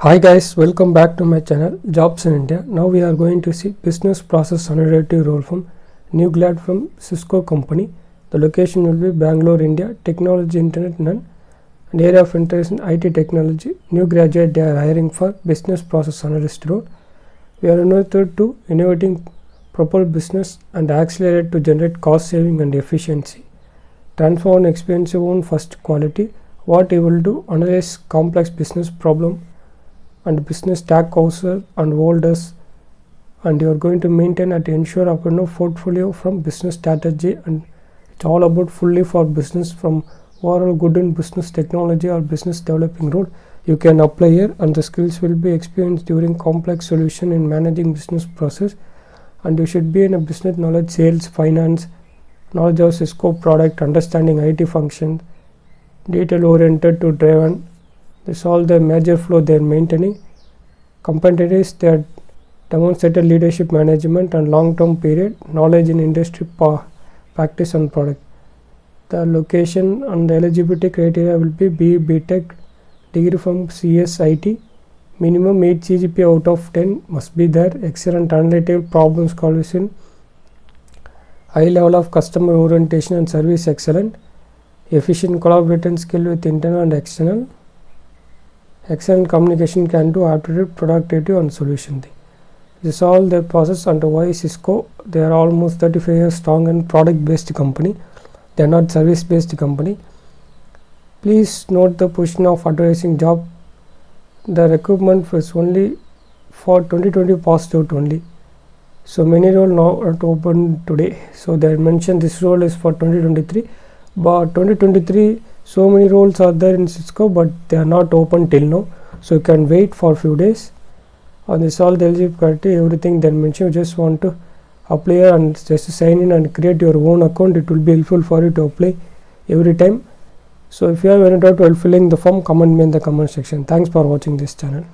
Hi guys, welcome back to my channel Jobs in India. Now we are going to see business process analytic role from new grad from Cisco company. The location will be Bangalore, India. Technology, internet, none. And area of interest in IT technology. New graduate they are hiring for business process analyst role. We are innovative to innovating propel business and accelerate to generate cost saving and efficiency. Transform expensive on first quality. What you will do? Analyze complex business problem and business stakeholders and holders, and you are going to maintain and ensure a portfolio from business strategy, and it's all about fully for business from overall good in business technology or business developing role you can apply here, and the skills will be experienced during complex solution in managing business process, and you should be in a business knowledge, sales, finance, knowledge of Cisco product, understanding IT function, detail oriented to driven. This all the major flow they are maintaining. Competencies they are demonstrated leadership management and long-term period knowledge in industry practice and product. The location and the eligibility criteria will be BTech degree from CSIT, minimum 8 CGPA out of 10 must be there, excellent analytical problem solution, high level of customer orientation and service excellent, efficient collaborating skill with internal and external, excellent communication can do aptitude, productivity and solution. This is all the process and why Cisco. They are almost 35 years strong and product based company. They are not service based company. Please note the position of advertising job. The recruitment was only for 2020 passed out only. So many roles now are open today. So they mentioned this role is for 2023, but 2023 so many roles are there in Cisco, but they are not open till now. So you can wait for a few days. And this all the eligibility criteria, everything they mentioned. You just want to apply and just sign in and create your own account. It will be helpful for you to apply every time. So if you have any doubt while filling the form, comment me in the comment section. Thanks for watching this channel.